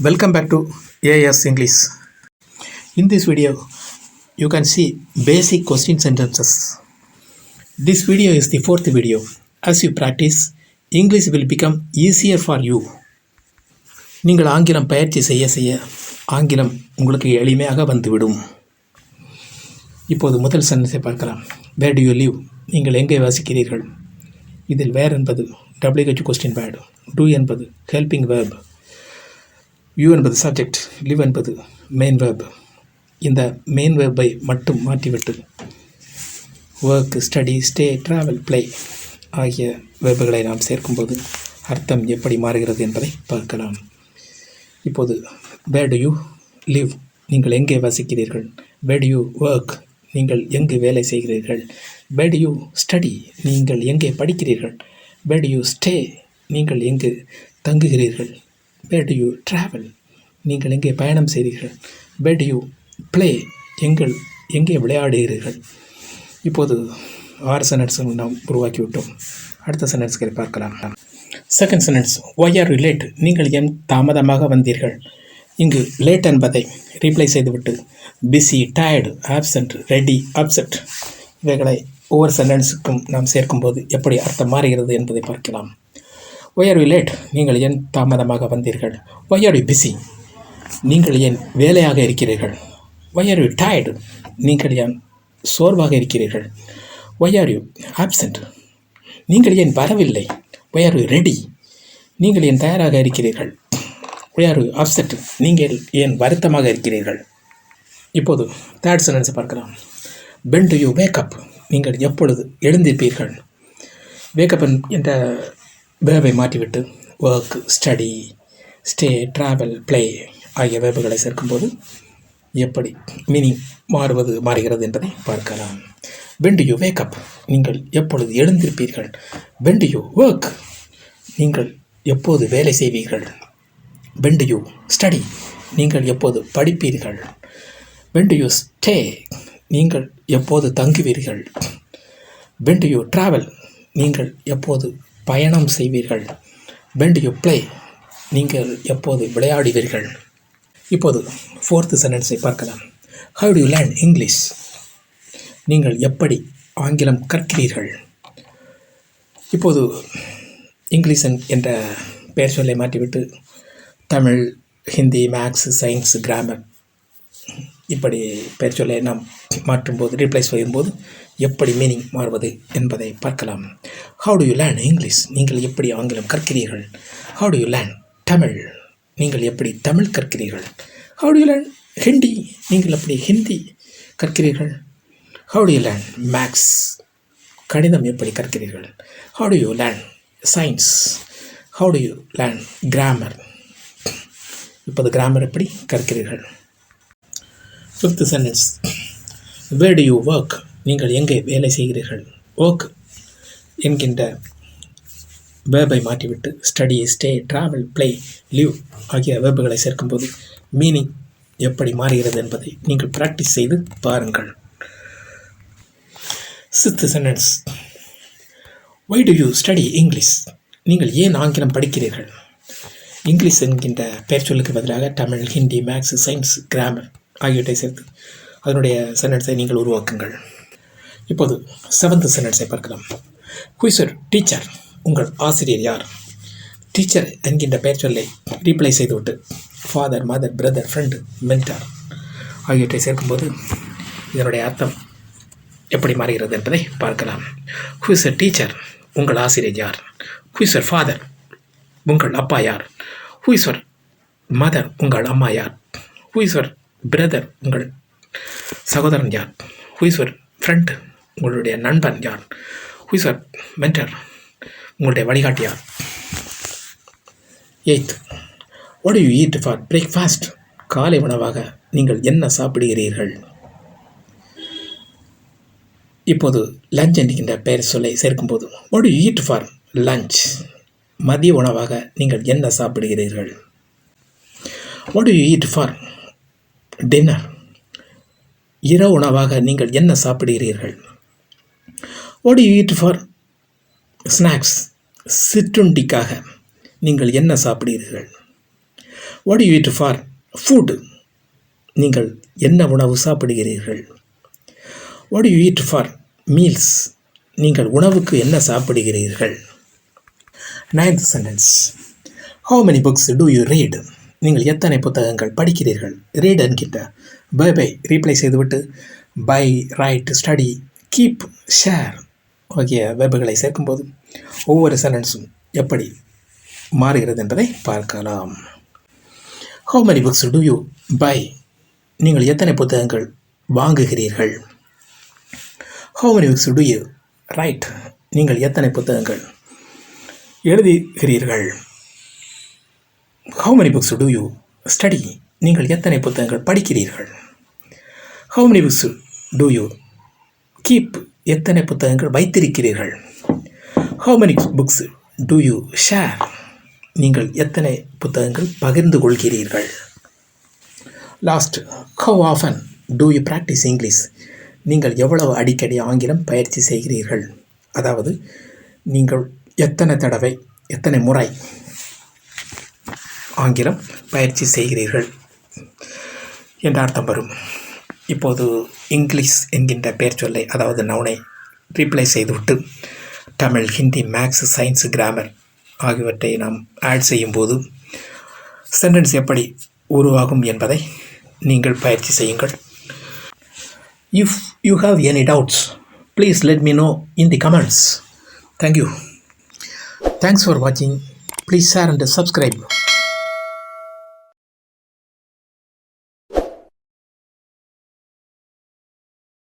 Welcome back to AS English. In this video, you can see basic question sentences. This video is the fourth video. As you practice, English will become easier for you. நீங்கள் ஆங்கிலம் பயிற்சி செய்ய செய்ய ஆங்கிலம் உங்களுக்கு எளிமையாக வந்துவிடும். இப்போது முதல் சென்டென்ஸை பார்க்கலாம். Where do you live? நீங்கள் எங்கே வசிக்கிறீர்கள்? இதில் where என்பது WH question pad, do என்பது helping verb, you என்பது சப்ஜெக்ட், live என்பது மெயின் வேர்ப். இந்த மெயின் வேர்பை மட்டும் மாற்றிவிட்டு work, study, stay, travel, play ஆகிய வேர்புகளை நாம் சேர்க்கும்போது அர்த்தம் எப்படி மாறுகிறது என்பதை பார்க்கலாம். இப்போது where do you live? நீங்கள் எங்கே வசிக்கிறீர்கள்? where do you work? நீங்கள் எங்கு வேலை செய்கிறீர்கள்? where do you study? நீங்கள் எங்கே படிக்கிறீர்கள்? where do you stay? நீங்கள் எங்கு தங்குகிறீர்கள்? where do you travel? நீங்கள் எங்கே பயணம் செய்கிறீர்கள்? where do you play? எங்கே விளையாடுகிறீர்கள்? இப்போது 6 சென்டென்ஸ்கள் நாம் உருவாக்கிவிட்டோம். அடுத்த சென்டென்ஸ்களை பார்க்கலாம். Second sentence, why are you late? நீங்கள் ஏன் தாமதமாக வந்தீர்கள்? இங்கு லேட் என்பதை ரீப்ளை செய்துவிட்டு busy, tired, absent, ready, upset இவைகளை ஒவ்வொரு சென்டென்ஸுக்கும் நாம் சேர்க்கும்போது எப்படி அர்த்தம் மாறுகிறது என்பதை பார்க்கலாம். why are you late? நீங்கள் ஏன் தாமதமாக வந்தீர்கள்? why are you busy? நீங்கள் ஏன் வேலையாக இருக்கிறீர்கள்? why are you tired? நீங்கள் ஏன் சோர்வாக இருக்கிறீர்கள்? why are you absent? நீங்கள் ஏன் வரவில்லை? why are you ready? நீங்கள் ஏன் தயாராக இருக்கிறீர்கள்? why are you upset? நீங்கள் ஏன் வருத்தமாக இருக்கிறீர்கள்? இப்போது தேர்ட் சென்டென்ஸை பார்க்கலாம். when do you wake up? நீங்கள் எப்பொழுது எழுந்திருப்பீர்கள்? wake up என்ற வேர்பை மாற்றிவிட்டு work, study, stay, travel, play ஆகிய வேர்புகளை சேர்க்கும்போது எப்படி மீனிங் மாறுகிறது என்பதை பார்க்கலாம். when do you wake up? நீங்கள் எப்பொழுது எழுந்திருப்பீர்கள்? when do you work? நீங்கள் எப்போது வேலை செய்வீர்கள்? when do you study? நீங்கள் எப்போது படிப்பீர்கள்? when do you stay? நீங்கள் எப்போது தங்குவீர்கள்? when do you travel? நீங்கள் எப்போது பயணம் செய்வீர்கள்? when do you play? நீங்கள் எப்போது விளையாடுவீர்கள்? இப்போது ஃபோர்த்து சென்டென்ஸை பார்க்கலாம். how do you learn English? நீங்கள் எப்படி ஆங்கிலம் கற்கிறீர்கள்? இப்போது இங்கிலீஷ் என்ற பெயர் சொல்லை மாற்றிவிட்டு Tamil, Hindi, maths, science, grammar இப்படி பெயர் சொல்லை நாம் மாற்றும்போது ரீப்ளேஸ் செய்யும்போது எப்படி மீனிங் மாறுவது என்பதை பார்க்கலாம். how do you learn English? நீங்கள் எப்படி ஆங்கிலம் கற்கிறீர்கள்? how do you learn Tamil? நீங்கள் எப்படி Tamil கற்கிறீர்கள்? how do you learn Hindi? நீங்கள் எப்படி ஹிந்தி கற்கிறீர்கள்? how do you learn maths? கணிதம் எப்படி கற்கிறீர்கள்? how do you learn science? how do you learn grammar? இப்போது கிராமர் எப்படி கற்கிறீர்கள்? Fifth sentence, where do you work? நீங்கள் எங்கே வேலை செய்கிறீர்கள்? ஒர்க் என்கின்ற வேர்பை மாற்றிவிட்டு study, stay, travel, play, live ஆகிய வேர்புகளை சேர்க்கும்போது மீனிங் எப்படி மாறுகிறது என்பதை நீங்கள் ப்ராக்டிஸ் செய்து பாருங்கள். Sixth sentence, why do you study English? நீங்கள் ஏன் ஆங்கிலம் படிக்கிறீர்கள்? இங்கிலீஷ் என்கின்ற பெயர் சொல்லுக்கு பதிலாக Tamil, Hindi, maths, science, grammar ஆகியவற்றை சேர்த்து அதனுடைய சென்டென்ஸை நீங்கள் உருவாக்குங்கள். இப்போது செவன்த் சென்டென்ஸை பார்க்கலாம். who is your teacher? உங்கள் ஆசிரியர் யார்? டீச்சர் என்கின்ற பெயர் சொல்லை ரீப்ளை செய்துவிட்டு father, mother, brother, friend, mentor ஆகியவற்றை சேர்க்கும்போது இதனுடைய அர்த்தம் எப்படி மாறுகிறது என்பதை பார்க்கலாம். who is your teacher? உங்கள் ஆசிரியர் யார்? who is your father? உங்கள் அப்பா யார்? who is your mother? உங்கள் அம்மா யார்? who is your brother? உங்கள் சகோதரன் யார்? who is your friend? உங்களுடைய நண்பன் யார்? who is your mentor? உங்களுடைய வழிகாட்டி யார்? 8th, what do you eat for breakfast? காலை உணவாக நீங்கள் என்ன சாப்பிடுகிறீர்கள்? இப்போது லஞ்ச் என்கின்ற பெயர் சொல்லை சேர்க்கும்போது what do you eat for lunch? மதிய உணவாக நீங்கள் என்ன சாப்பிடுகிறீர்கள்? what do you eat for dinner? இரவு உணவாக நீங்கள் என்ன சாப்பிடுகிறீர்கள்? what do you eat for snacks? சிற்றுண்டிக்காக நீங்கள் என்ன சாப்பிடுகிறீர்கள்? What you eat for food, நீங்கள் என்ன உணவு சாப்பிடுகிறீர்கள். What you eat for meals, நீங்கள் உணவுக்கு என்ன சாப்பிடுகிறீர்கள். 9th sentence, how many books do you read, நீங்கள் எத்தனை புத்தகங்கள் படிக்கிறீர்கள். ரீட் என்கின்ற பை ரீப்ளை செய்துவிட்டு by, write, study, keep, share ஆகிய வெர்புகளை சேர்க்கும்போது ஒவ்வொரு சென்டென்ஸும் எப்படி மாறுகிறது என்பதை பார்க்கலாம். how many books do you buy, நீங்கள் எத்தனை புத்தகங்கள் வாங்குகிறீர்கள். how many books do you write, நீங்கள் எத்தனை புத்தகங்கள் எழுதுகிறீர்கள். how many books do you study, நீங்கள் எத்தனை புத்தகங்கள் படிக்கிறீர்கள். how many books do you keep, எத்தனை புத்தகங்கள் வைத்திருக்கிறீர்கள். how many books do you share, நீங்கள் எத்தனை புத்தகங்கள் பகிர்ந்து கொள்கிறீர்கள். Last, how often do you practice English, நீங்கள் எவ்வளவு அடிக்கடி ஆங்கிலம் பயிற்சி செய்கிறீர்கள். அதாவது நீங்கள் எத்தனை தடவை, எத்தனை முறை ஆங்கிலம் பயிற்சி செய்கிறீர்கள் என்ற அர்த்தம் வரும். இப்போது இங்கிலீஷ் என்கின்ற பெயர் சொல்லை, அதாவது நவுனை ரீப்ளை செய்துவிட்டு Tamil, Hindi, maths, science, grammar ஆகியவற்றை நாம் ஆட் செய்யும்போது சென்டென்ஸ் எப்படி உருவாகும் என்பதை நீங்கள் பயிற்சி செய்யுங்கள். If you have any doubts, please let me know in the comments. Thank you. Thanks for watching. Please share and subscribe.